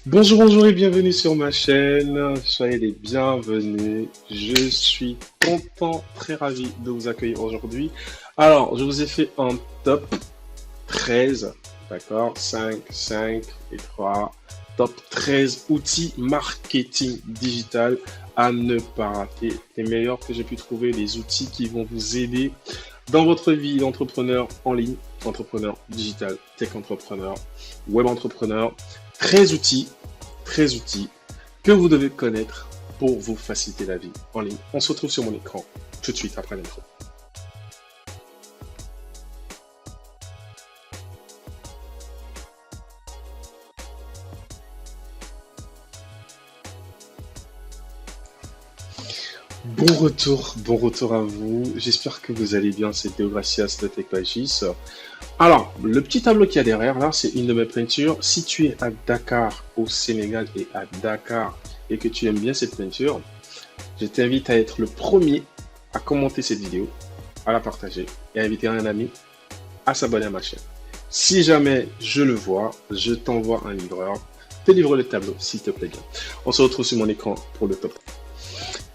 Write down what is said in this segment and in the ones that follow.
Bonjour, bonjour et bienvenue sur ma chaîne. Soyez les bienvenus. Je suis content, très ravi de vous accueillir aujourd'hui. Alors, je vous ai fait un top 13, d'accord? 5, 5 et 3. Top 13 outils marketing digital à ne pas rater. Les meilleurs que j'ai pu trouver, les outils qui vont vous aider dans votre vie d'entrepreneur en ligne, entrepreneur digital, tech entrepreneur, web entrepreneur. 13 outils que vous devez connaître pour vous faciliter la vie en ligne. On se retrouve sur mon écran tout de suite après l'intro. Bon retour à vous. J'espère que vous allez bien. C'est Deogracias de TechPagis. Alors, le petit tableau qu'il y a derrière, là, c'est une de mes peintures. Si tu es à Dakar, au Sénégal et à Dakar, et que tu aimes bien cette peinture, je t'invite à être le premier à commenter cette vidéo, à la partager et à inviter un ami à s'abonner à ma chaîne. Si jamais je le vois, je t'envoie un livreur. Te livre le tableau, s'il te plaît bien. On se retrouve sur mon écran pour le top.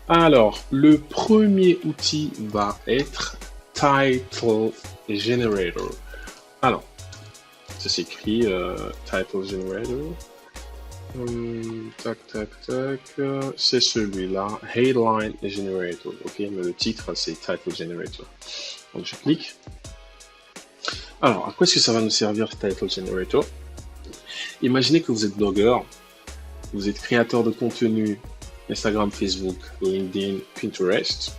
Alors, le premier outil va être Title Generator. Alors, ça s'écrit Title Generator. Tac, tac, tac. C'est celui-là, Headline Generator. Ok, mais le titre, c'est Title Generator. Donc, je clique. Alors, à quoi est-ce que ça va nous servir, Title Generator? Imaginez que vous êtes blogueur, vous êtes créateur de contenu Instagram, Facebook, LinkedIn, Pinterest,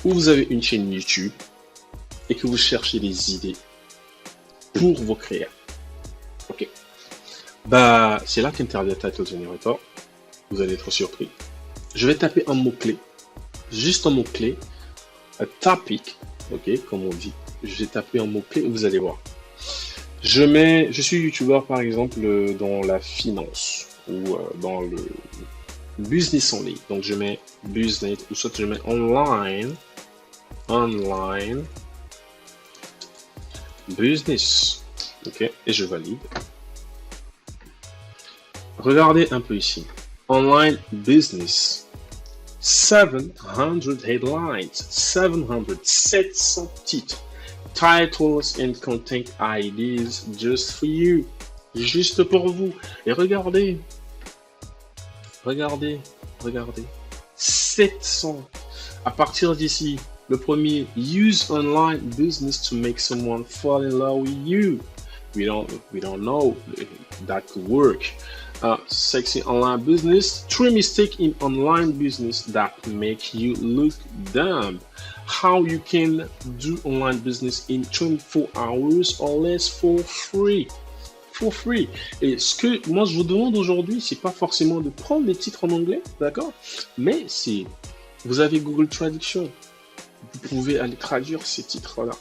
ou vous avez une chaîne YouTube et que vous cherchez des idées pour vos créas. Ok. Bah, c'est là qu'intervient Title Generator. Vous allez être surpris. Je vais taper un mot-clé, juste un mot-clé, un topic, ok, comme on dit. Je vais taper un mot-clé et vous allez voir. Je suis youtubeur par exemple dans la finance ou dans le business en ligne. Donc je mets business ou soit je mets online business. Ok, et je valide. Regardez un peu ici. Online business. 700 headlines. 700 titres. Titles and content ideas just for you. Juste pour vous. Et regardez. Regardez. 700. À partir d'ici, le premier, use online business to make someone fall in love with you. We don't know that could work. Sexy online business. 3 mistakes in online business that make you look dumb. How you can do online business in 24 hours or less for free. For free. Et ce que moi je vous demande aujourd'hui, c'est pas forcément de prendre les titres en anglais, d'accord? Mais c'est, vous avez Google Traduction. Vous pouvez aller traduire ces titres-là.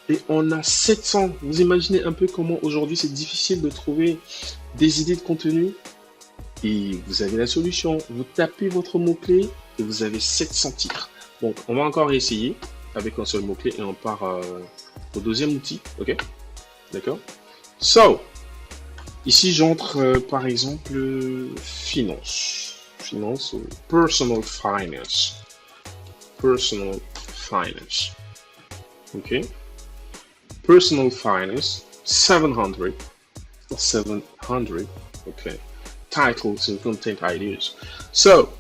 Et on a 700. Vous imaginez un peu comment aujourd'hui c'est difficile de trouver des idées de contenu. Et vous avez la solution. Vous tapez votre mot-clé et vous avez 700 titres. Donc, on va encore essayer avec un seul mot-clé et on part au deuxième outil. Ok? D'accord? So, ici j'entre par exemple finance. Finance ou personal finance. Personal finance. Ok? Personal finance, 700, okay, titles and content ideas. So,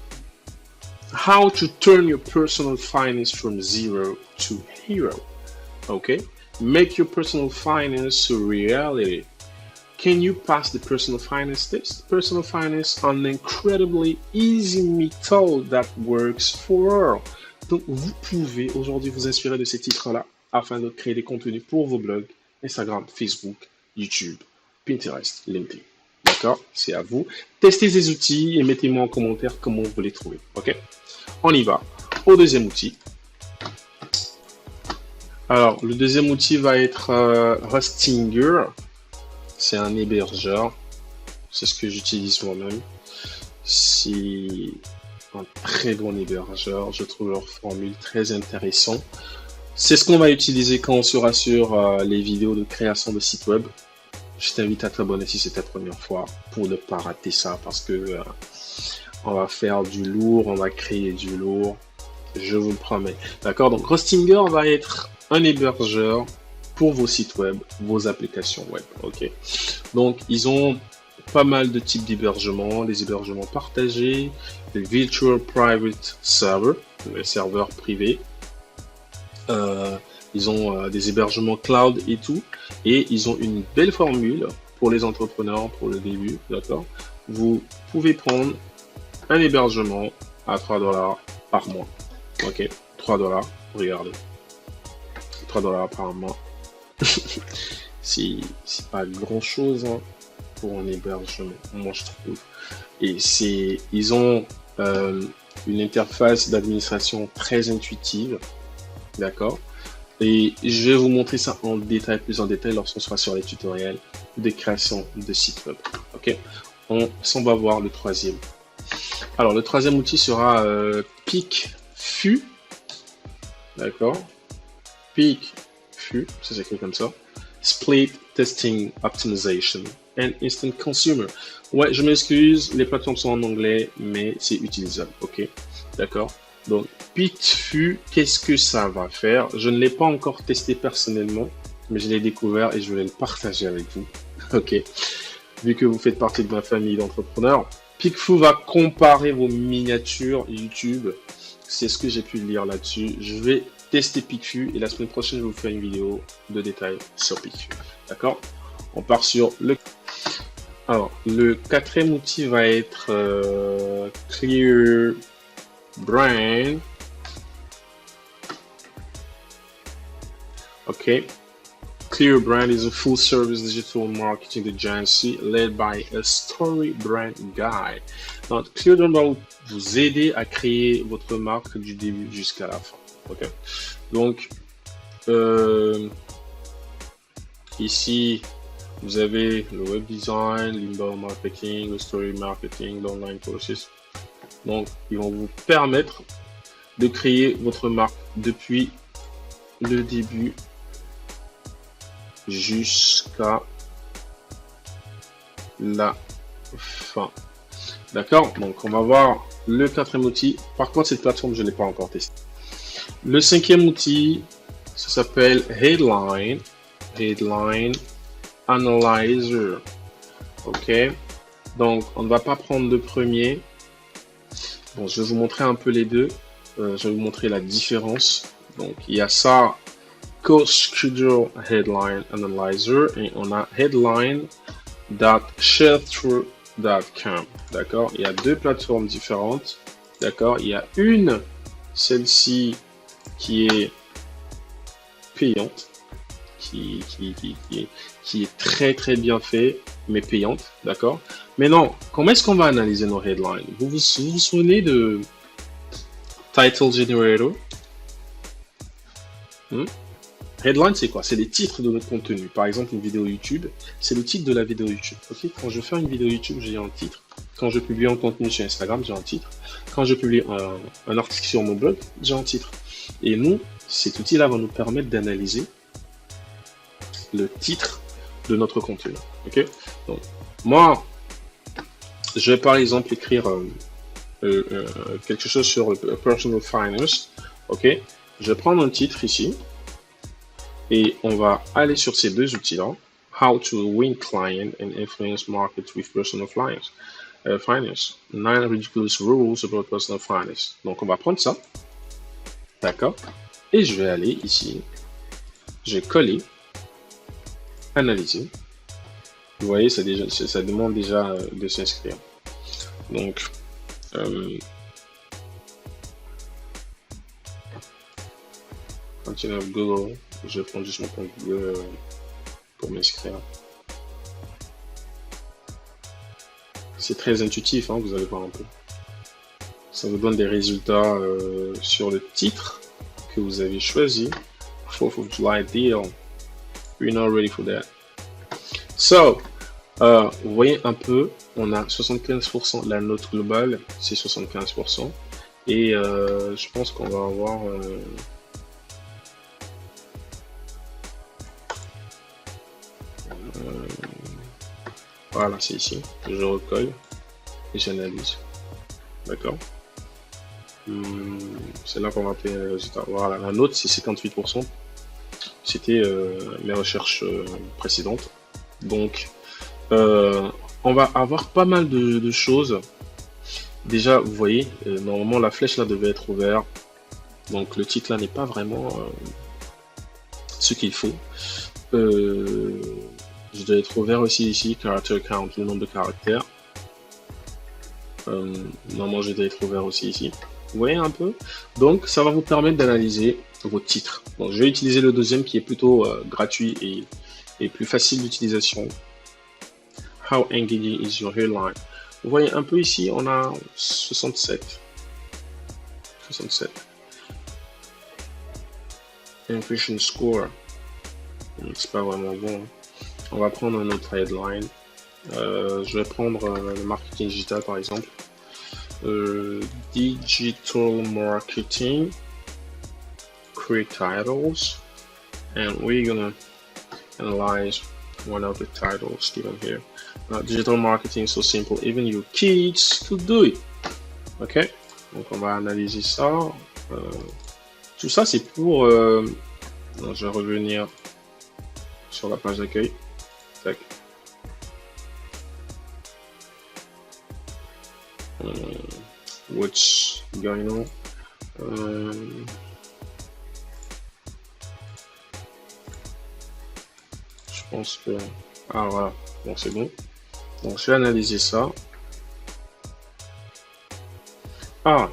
how to turn your personal finance from zero to hero, okay? Make your personal finance a reality. Can you pass the personal finance test? Personal finance, an incredibly easy method that works for all. Donc, vous pouvez aujourd'hui vous inspirer de ces titres-là afin de créer des contenus pour vos blogs, Instagram, Facebook, YouTube, Pinterest, LinkedIn. D'accord? C'est à vous. Testez ces outils et mettez-moi en commentaire comment vous les trouvez. Ok? On y va. Au deuxième outil. Alors, le deuxième outil va être Hostinger. C'est un hébergeur. C'est ce que j'utilise moi-même. C'est un très bon hébergeur. Je trouve leur formule très intéressante. C'est ce qu'on va utiliser quand on sera sur les vidéos de création de sites web. je t'invite à t'abonner si c'est ta première fois pour ne pas rater ça parce que on va faire du lourd, on va créer du lourd, je vous le promets. D'accord? Donc Hostinger va être un hébergeur pour vos sites web, vos applications web. Ok? Donc ils ont pas mal de types d'hébergements, les hébergements partagés, les Virtual Private Server, les serveurs privés. Ils ont des hébergements cloud et tout, et ils ont une belle formule pour les entrepreneurs pour le début, d'accord? Vous pouvez prendre un hébergement à 3 $ par mois, ok? 3 $, regardez, 3 $ par mois, c'est pas grand chose hein, pour un hébergement, moi je trouve. Et ils ont une interface d'administration très intuitive, d'accord? Et je vais vous montrer ça en détail, plus en détail, lorsqu'on sera sur les tutoriels de création de sites web. Ok, on s'en va voir le troisième. Alors, le troisième outil sera PicFu. D'accord, PicFu, ça s'écrit comme ça. Split Testing Optimization and Instant Consumer. Ouais, je m'excuse, les plateformes sont en anglais, mais c'est utilisable. Ok, d'accord. Donc, PicFu, qu'est-ce que ça va faire? Je ne l'ai pas encore testé personnellement, mais je l'ai découvert et je voulais le partager avec vous. Ok, vu que vous faites partie de ma famille d'entrepreneurs, PicFu va comparer vos miniatures YouTube. C'est ce que j'ai pu lire là-dessus. Je vais tester PicFu et la semaine prochaine, je vais vous faire une vidéo de détails sur PicFu. D'accord? On part sur le... Alors, le quatrième outil va être Clear Brand. Okay. Clear Brand is a full-service digital marketing agency led by a story brand guy. Donc, Clear Brand va vous aider à créer votre marque du début jusqu'à la fin. Okay. Donc, ici, vous avez le web design, l'inbound marketing, le story marketing, l'online process. Donc, ils vont vous permettre de créer votre marque depuis le début jusqu'à la fin. D'accord? Donc, on va voir le quatrième outil. Par contre, cette plateforme, je ne l'ai pas encore testé. Le cinquième outil, ça s'appelle Headline Analyzer. Ok? Donc, on ne va pas prendre le premier. Bon, je vais vous montrer un peu les deux. Je vais vous montrer la différence. Donc, il y a ça, CoSchedule Headline Analyzer, et on a headline.sharethrough.com. D'accord? Il y a deux plateformes différentes. D'accord? Il y a une, celle-ci, qui est payante, qui est très très bien fait, mais payante. D'accord? Maintenant, comment est-ce qu'on va analyser nos headlines? Vous vous souvenez de Title Generator? Headline, c'est quoi? C'est les titres de notre contenu. Par exemple, une vidéo YouTube, c'est le titre de la vidéo YouTube. Okay? Quand je fais une vidéo YouTube, j'ai un titre. Quand je publie un contenu sur Instagram, j'ai un titre. Quand je publie un article sur mon blog, j'ai un titre. Et nous, cet outil-là va nous permettre d'analyser le titre de notre contenu. Okay? Donc, moi, je vais par exemple écrire quelque chose sur Personal Finance. Ok, je vais prendre un titre ici et on va aller sur ces deux outils-là. How to win client and influence market with personal finance. 9 ridiculous rules about personal finance. Donc on va prendre ça. D'accord. Et je vais aller ici. Je vais coller. Analyser. Vous voyez, ça demande déjà de s'inscrire. Donc, continue avec Google. Je vais prendre juste mon compte Google pour m'inscrire. C'est très intuitif, hein, vous allez voir un peu. Ça vous donne des résultats sur le titre que vous avez choisi. 4th of July deal. We're not ready for that. So, vous voyez un peu, on a 75%, la note globale, c'est 75%. Et je pense qu'on va avoir... Voilà, c'est ici. Je recolle et j'analyse. D'accord. C'est là qu'on va obtenir les résultats. Voilà, la note c'est 58%. C'était mes recherches précédentes. Donc, on va avoir pas mal de choses. Déjà, vous voyez, normalement la flèche là devait être ouverte. Donc le titre là n'est pas vraiment ce qu'il faut. Je dois être ouvert aussi ici, character count, le nombre de caractères. Normalement, je dois être ouvert aussi ici. Vous voyez un peu? Donc, ça va vous permettre d'analyser vos titres. Donc, je vais utiliser le deuxième qui est plutôt gratuit et plus facile d'utilisation. How engaging is your headline? Vous voyez un peu ici, on a 67. 67. Impression score. C'est pas vraiment bon. On va prendre un autre headline. Je vais prendre le marketing digital par exemple. Digital marketing, create titles, and we're gonna analyze one of the titles given here. Digital marketing so simple, even your kids could do it. Ok, donc on va analyser ça. Tout ça c'est pour. Je vais revenir sur la page d'accueil. Tac. What's going on? Je pense que... Ah voilà, bon c'est bon. Donc je vais analyser ça. Ah,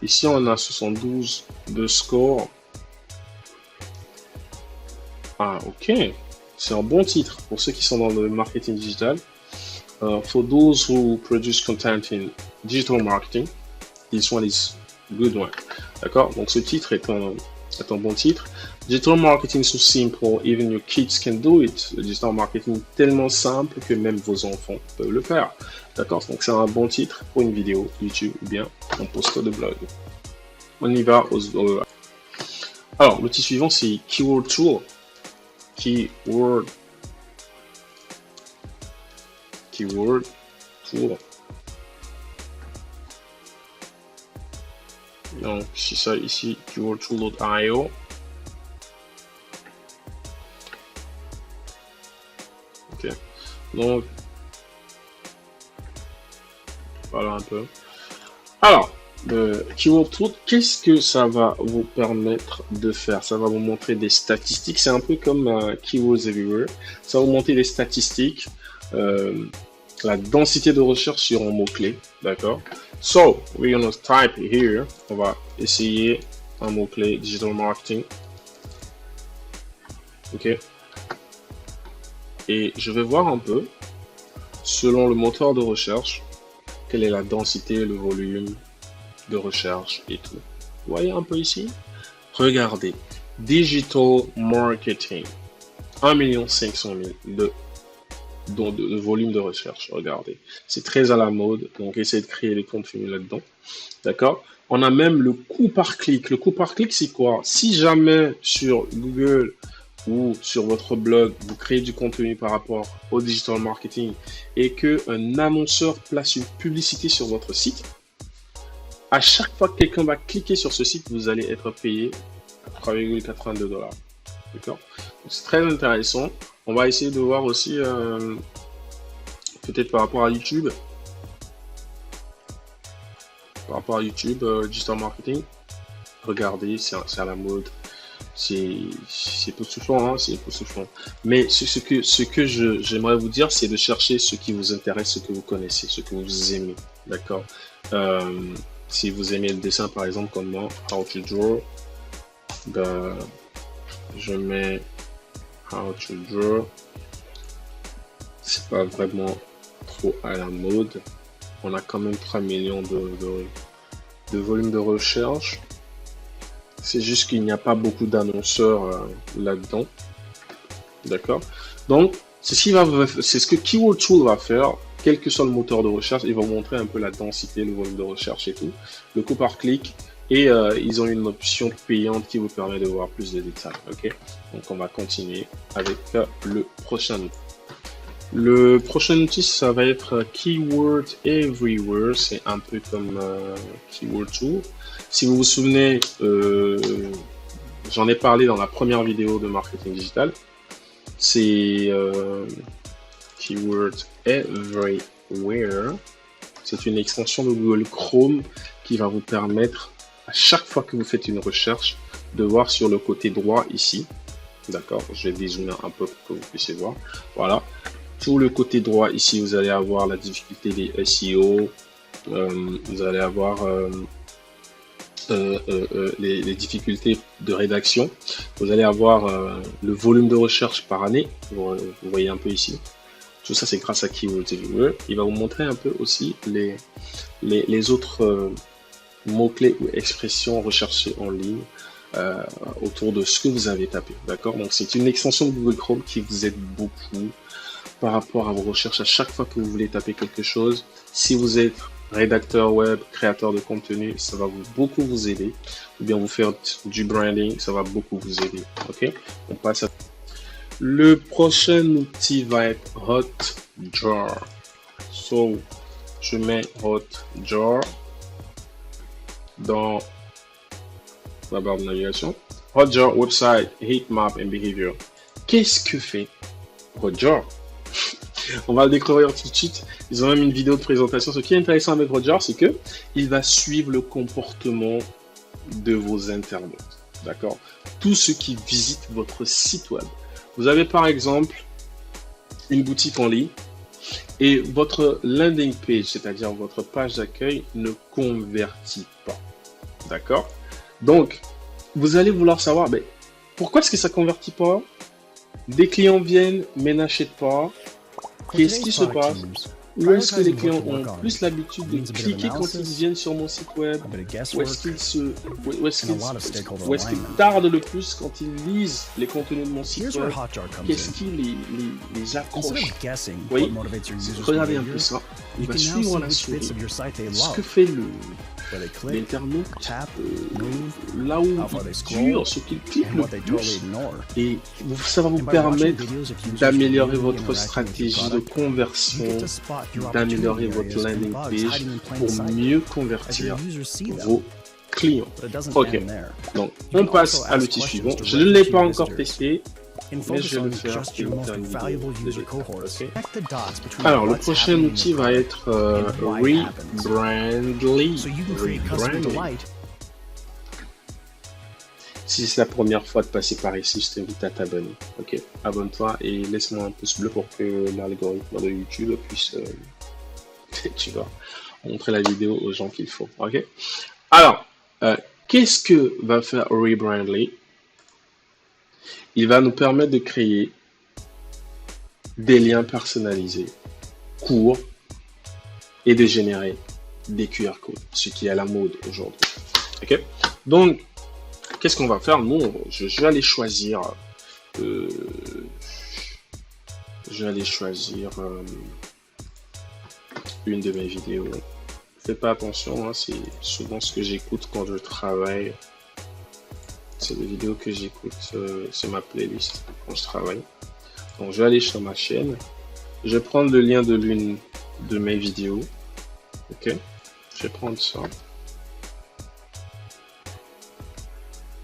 ici on a 72 de score. Ah ok, c'est un bon titre pour ceux qui sont dans le marketing digital. For those who produce content in digital marketing, this one is good one. D'accord? Donc ce titre est un bon titre. Digital marketing so simple, even your kids can do it. Le digital marketing tellement simple que même vos enfants peuvent le faire. D'accord? Donc c'est un bon titre pour une vidéo YouTube ou bien un post de blog. On y va. Alors l'outil suivant c'est Keyword Tool. Keyword Tool. Donc c'est ça ici, keywordtool.io. Ok. Donc voilà un peu. Alors, le Keyword Tool, qu'est-ce que ça va vous permettre de faire? Ça va vous montrer des statistiques. C'est un peu comme Keywords Everywhere. Ça va vous montrer des statistiques. La densité de recherche sur un mot-clé, d'accord? So, we're gonna type here, on va essayer un mot-clé digital marketing, ok? Et je vais voir un peu, selon le moteur de recherche, quelle est la densité, le volume de recherche et tout. Vous voyez un peu ici? Regardez, digital marketing, 1 500 000 de volume de recherche, regardez. C'est très à la mode, donc essayez de créer les contenus là-dedans. D'accord? On a même le coût par clic. Le coût par clic, c'est quoi? Si jamais sur Google ou sur votre blog, vous créez du contenu par rapport au digital marketing et qu'un annonceur place une publicité sur votre site, à chaque fois que quelqu'un va cliquer sur ce site, vous allez être payé 3,82 $. D'accord? C'est très intéressant. On va essayer de voir aussi peut-être par rapport à YouTube. Par rapport à YouTube, digital marketing. Regardez, c'est à la mode. C'est époustouflant, hein, c'est époustouflant. Mais ce que j'aimerais vous dire, c'est de chercher ce qui vous intéresse, ce que vous connaissez, ce que vous aimez. D'accord? Si vous aimez le dessin, par exemple, comme moi, how to draw, ben, je mets how to draw. C'est pas vraiment trop à la mode. On a quand même 3 millions de volume de recherche. C'est juste qu'il n'y a pas beaucoup d'annonceurs là-dedans. D'accord? Donc, c'est ce que Keyword Tool va faire. Quel que soit le moteur de recherche, il va vous montrer un peu la densité, le volume de recherche et tout. Le coût par clic. Et ils ont une option payante qui vous permet de voir plus de détails. Ok? Donc, on va continuer avec le prochain outil. Le prochain outil, ça va être Keyword Everywhere. C'est un peu comme Keyword Tool. Si vous vous souvenez, j'en ai parlé dans la première vidéo de marketing digital. C'est Keyword Everywhere. C'est une extension de Google Chrome qui va vous permettre, à chaque fois que vous faites une recherche, de voir sur le côté droit ici. D'accord, je vais dézoomer un peu pour que vous puissiez voir. Voilà. Sur le côté droit ici, vous allez avoir la difficulté des SEO. Vous allez avoir les difficultés de rédaction. Vous allez avoir le volume de recherche par année. Vous voyez un peu ici. Tout ça, c'est grâce à Keyword Everywhere. Il va vous montrer un peu aussi les autres mots-clés ou expressions recherchées en ligne autour de ce que vous avez tapé. D'accord? Donc, c'est une extension de Google Chrome qui vous aide beaucoup par rapport à vos recherches à chaque fois que vous voulez taper quelque chose. Si vous êtes rédacteur web, créateur de contenu, ça va beaucoup vous aider. Ou bien vous faire du branding, ça va beaucoup vous aider. Ok? On passe à... Le prochain outil va être Hotjar. So, je mets Hotjar dans la barre de navigation. Hotjar, website, heatmap and behavior. Qu'est-ce que fait Hotjar? On va le découvrir tout de suite. Ils ont même une vidéo de présentation. Ce qui est intéressant avec Hotjar, c'est que il va suivre le comportement de vos internautes. D'accord? Tous ceux qui visitent votre site web. Vous avez par exemple une boutique en ligne et votre landing page, c'est-à-dire votre page d'accueil, ne convertit pas. D'accord? Donc, vous allez vouloir savoir, mais pourquoi est-ce que ça ne convertit pas? Des clients viennent, mais n'achètent pas. Qu'est-ce qui se passe? Ou est-ce que les clients ont plus l'habitude de cliquer quand ils viennent sur mon site web? Ou est-ce qu'ils tardent le plus quand ils lisent les contenus de mon site web? Qu'est-ce qui les accroche? Vous voyez? Regardez un peu ça. Il va suivre la souris. Ce que fait l'internaute, là où il dure, ce qu'il clique le plus, et ça va vous permettre d'améliorer votre stratégie de conversion, d'améliorer votre landing page pour mieux convertir vos clients. Ok, donc on passe à l'outil suivant. Je ne l'ai pas encore testé, mais je vais le faire Alors, le prochain outil va être Rebrandly. Si c'est la première fois de passer par ici, je t'invite à t'abonner. Ok, abonne-toi et laisse-moi un pouce bleu pour que l'algorithme de YouTube puisse, tu vois, montrer la vidéo aux gens qu'il faut. Ok. Alors, qu'est-ce que va faire Rebrandly? Il va nous permettre de créer des liens personnalisés, courts, et de générer des QR codes, ce qui est à la mode aujourd'hui. Ok. Donc, qu'est-ce qu'on va faire? Nous, je vais aller choisir, une de mes vidéos. Faites pas attention, hein, c'est souvent ce que j'écoute quand je travaille. C'est les vidéos que j'écoute, c'est ma playlist quand je travaille. Donc, je vais aller sur ma chaîne. Je vais prendre le lien de l'une de mes vidéos. Ok, je vais prendre ça.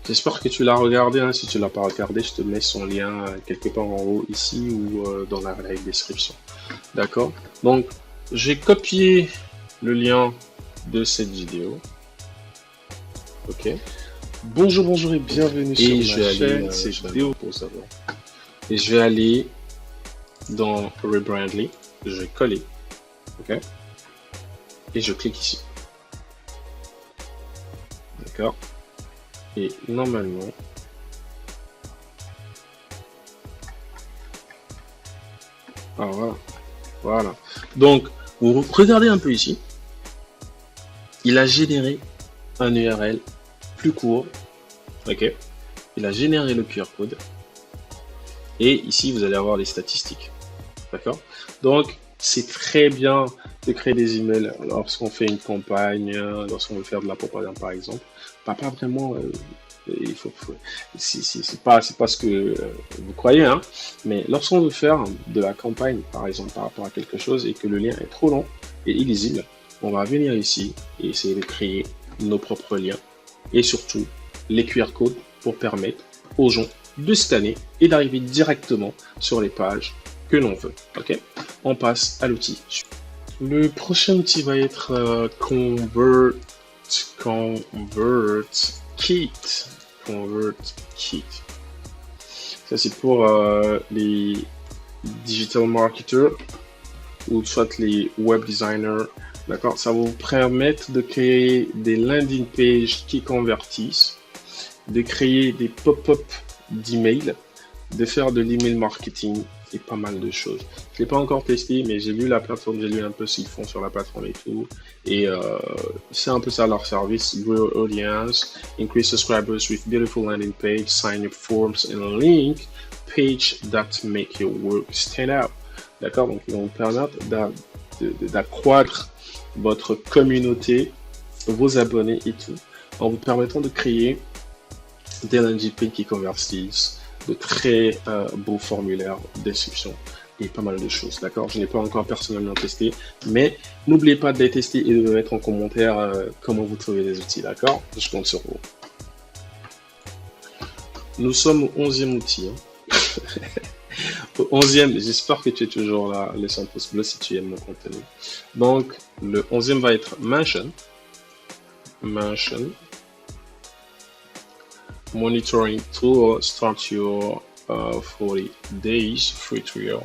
J'espère que tu l'as regardé. Hein. Si tu l'as pas regardé, je te mets son lien quelque part en haut ici ou dans la description. D'accord. Donc, j'ai copié le lien de cette vidéo. Ok. Bonjour et bienvenue sur ma chaîne. C'est vidéo pour savoir. Et je vais aller dans Rebrandly. Je vais coller. Ok. Et je clique ici. D'accord. Et normalement, voilà. Voilà. Donc, vous regardez un peu ici. Il a généré un URL plus court. Ok. Il a généré le QR code. Et ici, vous allez avoir les statistiques. D'accord. Donc, c'est très bien de créer des emails lorsqu'on fait une campagne, lorsqu'on veut faire de la propagande par exemple. Pas vraiment C'est pas ce que vous croyez, hein. Mais lorsqu'on veut faire de la campagne, par exemple, par rapport à quelque chose et que le lien est trop long et illisible, on va venir ici et essayer de créer nos propres liens et surtout les QR codes pour permettre aux gens de scanner et d'arriver directement sur les pages que l'on veut. Ok, on passe à l'outil. Le prochain outil va être ConvertKit. ConvertKit. Ça c'est pour les digital marketers ou soit les web designers. D'accord, ça va vous permettre de créer des landing pages qui convertissent, de créer des pop-up d'email, de faire de l'email marketing et pas mal de choses. Je l'ai pas encore testé, mais j'ai vu la plateforme, j'ai lu un peu ce qu'ils font sur la plateforme et tout. Et c'est un peu ça leur service. Grow audience, increase subscribers with beautiful landing page, sign up forms and link page that make your work stand out. D'accord, donc ils vont vous permettre d'accroître votre communauté, vos abonnés et tout, en vous permettant de créer des landing pages qui convertissent, de très beaux formulaires d'inscription et pas mal de choses, d'accord. Je n'ai pas encore personnellement testé, mais n'oubliez pas de les tester et de me mettre en commentaire comment vous trouvez les outils, d'accord. Je compte sur vous. Nous sommes au 11e outil. Hein. Au 11e, j'espère que tu es toujours là, laisse un pouce bleu si tu aimes mon contenu. Donc, le 11e va être Mention. Monitoring tool, start your 40 days free trial.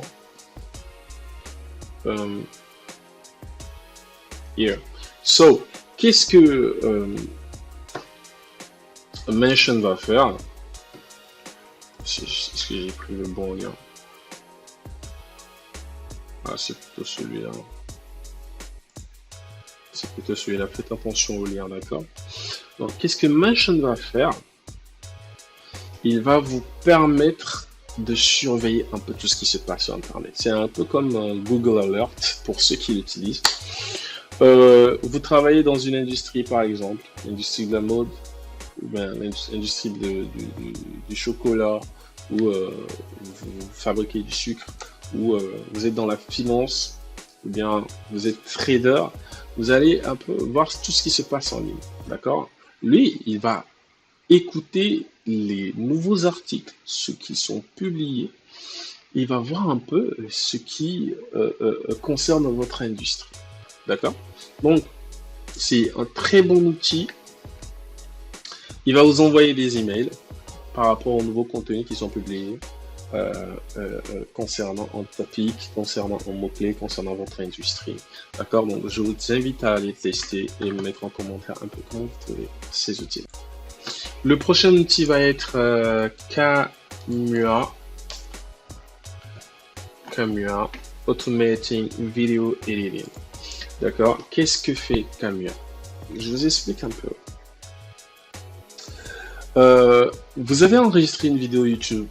Here. So, qu'est-ce que Mention va faire? Est-ce que j'ai pris le bon lien? Ah, c'est plutôt celui-là. C'est plutôt celui-là. Faites attention au lien, d'accord? Donc, qu'est-ce que Mention va faire? Il va vous permettre de surveiller un peu tout ce qui se passe sur Internet. C'est un peu comme un Google Alert pour ceux qui l'utilisent. Vous travaillez dans une industrie, par exemple, l'industrie de la mode, ou bien l'industrie du chocolat, ou vous fabriquez du sucre, ou vous êtes dans la finance, ou bien vous êtes trader, vous allez un peu voir tout ce qui se passe en ligne, d'accord? Lui, il va écouter les nouveaux articles, ceux qui sont publiés, il va voir un peu ce qui concerne votre industrie, d'accord? Donc, c'est un très bon outil. Il va vous envoyer des emails par rapport aux nouveaux contenus qui sont publiés concernant un topic, concernant un mot-clé, concernant votre industrie. D'accord? Donc, je vous invite à aller tester et me mettre en commentaire un peu comment vous trouvez ces outils. Le prochain outil va être Camua. Automating Video Editing. D'accord? Qu'est-ce que fait Camua? Je vous explique un peu. Vous avez enregistré une vidéo YouTube,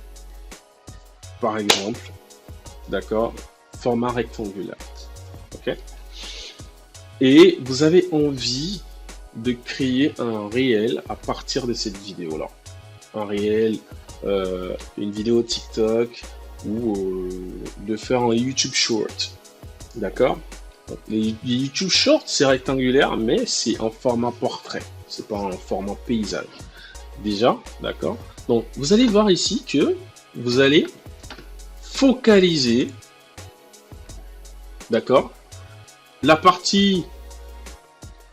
par exemple, d'accord, format rectangulaire, ok, et vous avez envie de créer un réel à partir de cette vidéo-là, un réel, une vidéo TikTok ou de faire un YouTube Short, d'accord. Les YouTube Short c'est rectangulaire, mais c'est en format portrait, c'est pas en format paysage. Déjà, d'accord. Donc, vous allez voir ici que vous allez focaliser, d'accord, la partie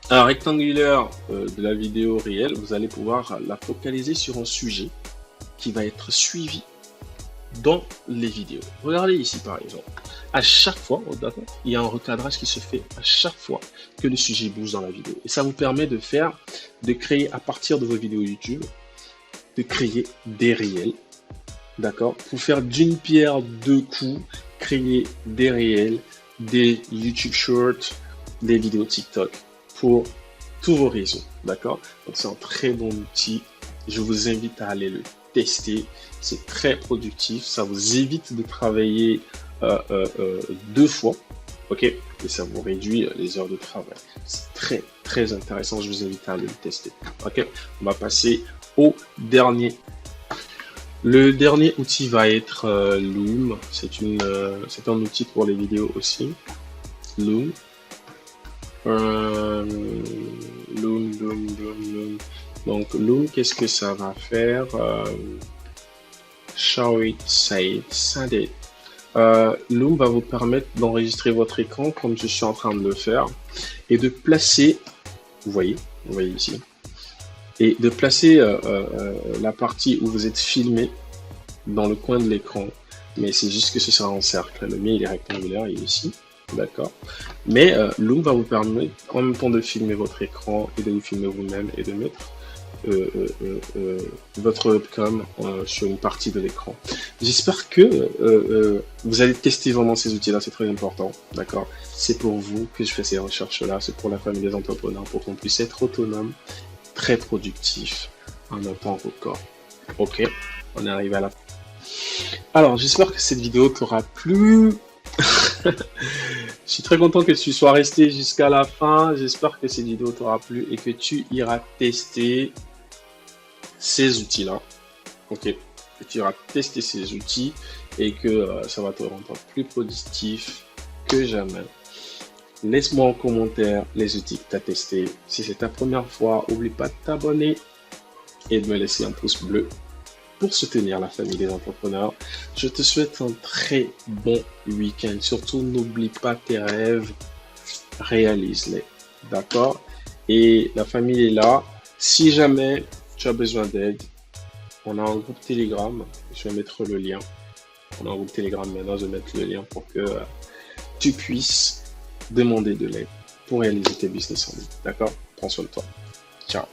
rectangulaire de la vidéo réelle. Vous allez pouvoir la focaliser sur un sujet qui va être suivi dans les vidéos. Regardez ici, par exemple. À chaque fois, d'accord, il y a un recadrage qui se fait à chaque fois que le sujet bouge dans la vidéo. Et ça vous permet de créer à partir de vos vidéos YouTube, de créer des réels, d'accord, pour faire d'une pierre deux coups, créer des réels, des YouTube Shorts, des vidéos TikTok pour tous vos réseaux, d'accord. Donc c'est un très bon outil. Je vous invite à aller le tester. C'est très productif. Ça vous évite de travailler deux fois, ok, et ça vous réduit les heures de travail. C'est très intéressant. Je vous invite à aller le tester. Ok, on va passer au dernier. Le dernier outil va être Loom. C'est un outil pour les vidéos aussi. Loom. Loom. Donc Loom, qu'est-ce que ça va faire? Show it, say it, send it. Loom va vous permettre d'enregistrer votre écran comme je suis en train de le faire et de placer, vous voyez ici, et de placer la partie où vous êtes filmé dans le coin de l'écran. Mais c'est juste que ce sera en cercle. Le mien il est rectangulaire, il est ici. D'accord. Mais Loom va vous permettre en même temps de filmer votre écran et de vous filmer vous-même et de mettre votre webcam sur une partie de l'écran. J'espère que vous allez tester vraiment ces outils-là, c'est très important. D'accord. C'est pour vous que je fais ces recherches-là, c'est pour la famille des entrepreneurs, pour qu'on puisse être autonome, très productif en un temps record. Ok, on est arrivé à la fin. Alors, j'espère que cette vidéo t'aura plu. Je suis très content que tu sois resté jusqu'à la fin. J'espère que cette vidéo t'aura plu et que tu iras tester ces outils-là. Ok, que tu iras tester ces outils et que ça va te rendre plus productif que jamais. Laisse-moi en commentaire les outils que tu as testés. Si c'est ta première fois, n'oublie pas de t'abonner et de me laisser un pouce bleu pour soutenir la famille des entrepreneurs. Je te souhaite un très bon week-end. Surtout, n'oublie pas tes rêves, réalise-les. D'accord? Et la famille est là. Si jamais tu as besoin d'aide, on a un groupe Telegram. Je vais mettre le lien. On a un groupe Telegram maintenant. Je vais mettre le lien pour que tu puisses demander de l'aide pour réaliser tes business en ligne. D'accord? Prends soin de toi. Ciao.